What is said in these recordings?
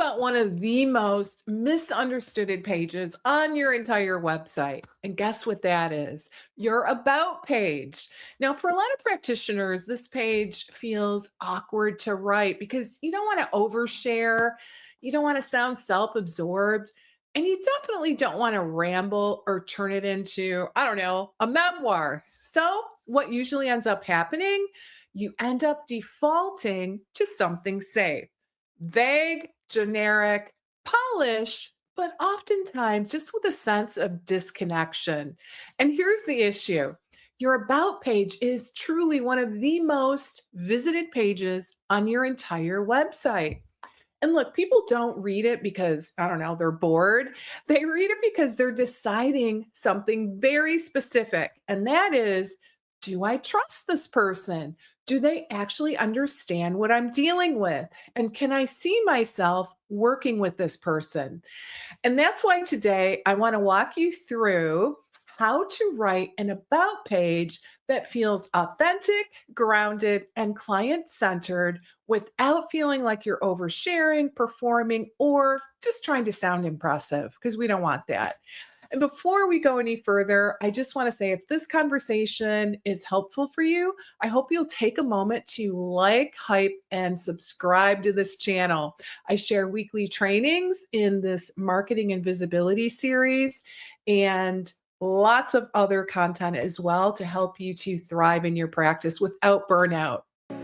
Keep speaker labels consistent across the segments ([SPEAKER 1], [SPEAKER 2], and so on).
[SPEAKER 1] about one of the most misunderstood pages on your entire website? And guess what that is? Your About page. Now, for a lot of practitioners, this page feels awkward to write because you don't want to overshare, you don't want to sound self absorbed, and you definitely don't want to ramble or turn it into, I don't know, a memoir. So, what usually ends up happening? You end up defaulting to something safe, vague, generic, polished, but oftentimes just with a sense of disconnection. And here's the issue: your About page is truly one of the most visited pages on your entire website. And look, people don't read it because, I don't know, they're bored. They read it because they're deciding something very specific. And that is, do I trust this person? Do they actually understand what I'm dealing with? And can I see myself working with this person? And that's why today I want to walk you through how to write an About page that feels authentic, grounded, and client centered without feeling like you're oversharing, performing, or just trying to sound impressive, because we don't want that. And before we go any further, I just want to say if this conversation is helpful for you, I hope you'll take a moment to like, hype, and subscribe to this channel. I share weekly trainings in this marketing and visibility series and lots of other content as well to help you to thrive in your practice without burnout. All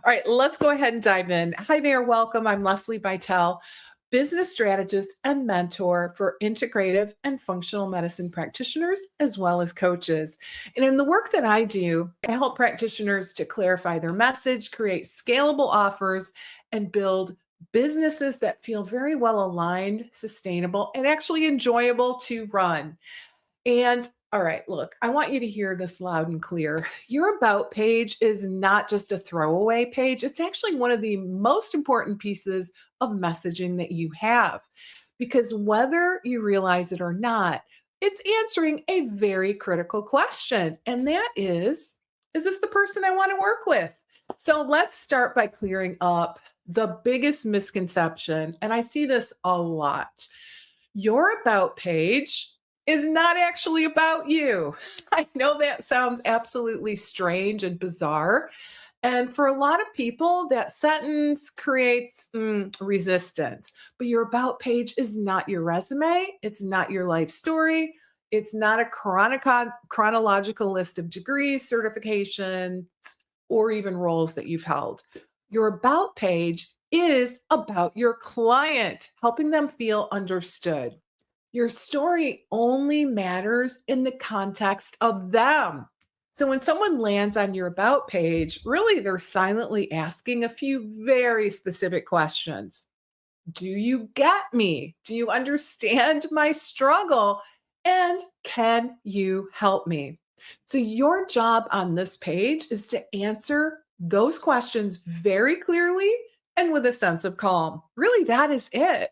[SPEAKER 1] right, let's go ahead and dive in. Hi there, welcome. I'm Leslie Vitel, business strategist and mentor for integrative and functional medicine practitioners, as well as coaches. And in the work that I do, I help practitioners to clarify their message, create scalable offers, and build businesses that feel very well aligned, sustainable, and actually enjoyable to run. And all right, look, I want you to hear this loud and clear. Your About page is not just a throwaway page, it's actually one of the most important pieces of messaging that you have. Because whether you realize it or not, it's answering a very critical question. And that is this the person I want to work with? So let's start by clearing up the biggest misconception. And I see this a lot. Your About page is not actually about you. I know that sounds absolutely strange and bizarre. And for a lot of people, that sentence creates resistance. But your About page is not your resume, it's not your life story, it's not a chronological list of degrees, certifications, or even roles that you've held. Your About page is about your client, helping them feel understood. Your story only matters in the context of them. So when someone lands on your About page, really they're silently asking a few very specific questions. Do you get me? Do you understand my struggle? And can you help me? So your job on this page is to answer those questions very clearly and with a sense of calm. Really, that is it.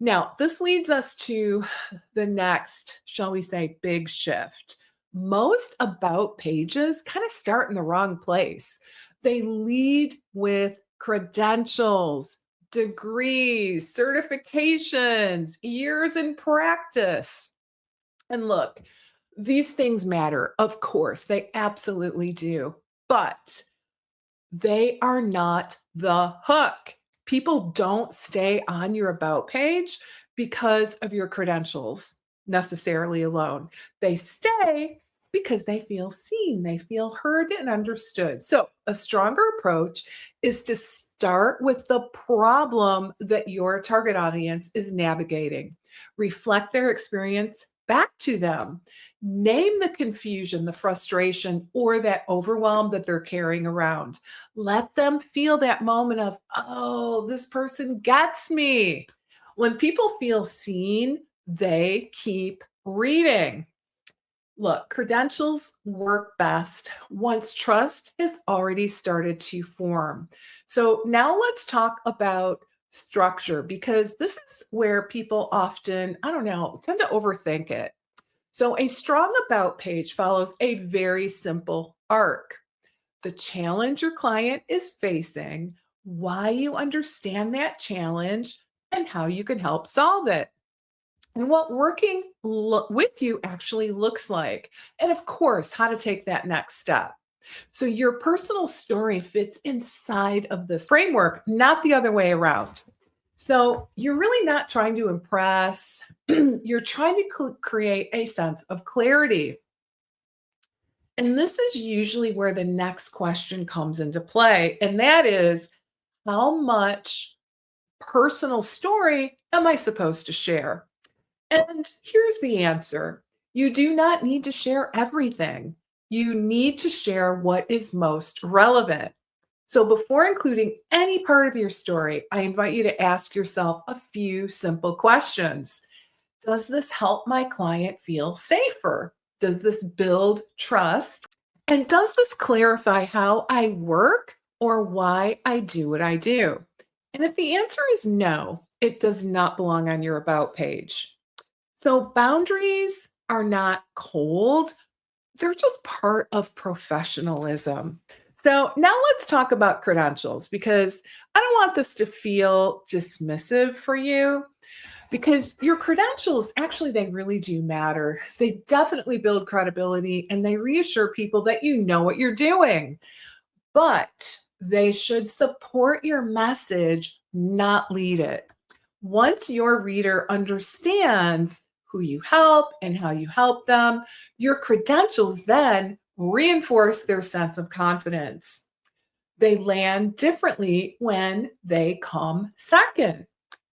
[SPEAKER 1] Now, this leads us to the next, shall we say, big shift. Most About pages kind of start in the wrong place. They lead with credentials, degrees, certifications, years in practice. And look, these things matter. Of course, they absolutely do. But they are not the hook. People don't stay on your About page because of your credentials necessarily alone. They stay because they feel seen, they feel heard and understood. So, a stronger approach is to start with the problem that your target audience is navigating. Reflect their experience back to them. Name the confusion, the frustration, or that overwhelm that they're carrying around. Let them feel that moment of, oh, this person gets me. When people feel seen, they keep reading. Look, credentials work best once trust has already started to form. So now let's talk about structure, because this is where people often, I don't know, tend to overthink it. So a strong About page follows a very simple arc. the challenge your client is facing, why you understand that challenge, and how you can help solve it, and what working with you actually looks like. And of course, how to take that next step. So your personal story fits inside of this framework, not the other way around. So you're really not trying to impress, you're trying to create a sense of clarity. And this is usually where the next question comes into play. And that is, how much personal story am I supposed to share? And here's the answer: you do not need to share everything. You need to share what is most relevant. So, before including any part of your story, I invite you to ask yourself a few simple questions. Does this help my client feel safer? Does this build trust? And does this clarify how I work or why I do what I do? And if the answer is no, it does not belong on your About page. So, boundaries are not cold, they're just part of professionalism. So, now let's talk about credentials, because I don't want this to feel dismissive for you, because your credentials actually, they really do matter. They definitely build credibility and they reassure people that you know what you're doing, but they should support your message, not lead it. Once your reader understands who you help and how you help them, your credentials then reinforce their sense of confidence. They land differently when they come second.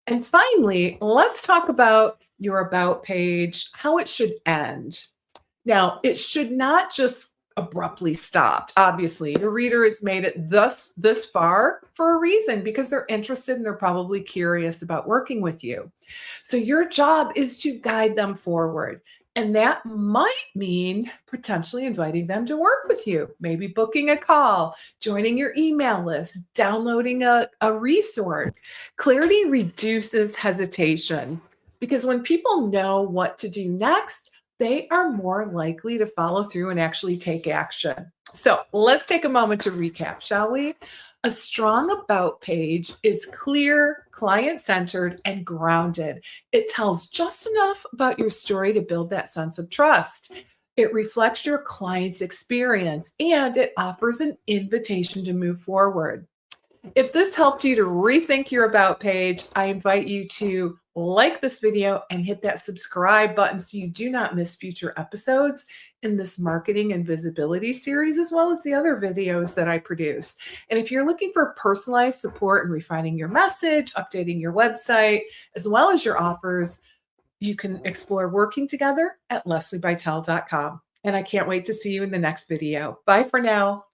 [SPEAKER 1] And finally, let's talk about your About page, how it should end. Now, it should not just abruptly stop. Obviously, your reader has made it this far for a reason, because they're interested and they're probably curious about working with you. So your job is to guide them forward. And that might mean potentially inviting them to work with you, maybe booking a call, joining your email list, downloading a resource. Clarity reduces hesitation, because when people know what to do next, they are more likely to follow through and actually take action. So let's take a moment to recap, shall we? A strong About page is clear, client centered, and grounded. It tells just enough about your story to build that sense of trust. It reflects your client's experience and it offers an invitation to move forward. If this helped you to rethink your About page, I invite you to like this video and hit that subscribe button so you do not miss future episodes in this marketing and visibility series, as well as the other videos that I produce. And if you're looking for personalized support in refining your message, updating your website, as well as your offers, you can explore working together at lesliebytel.com. And I can't wait to see you in the next video. Bye for now.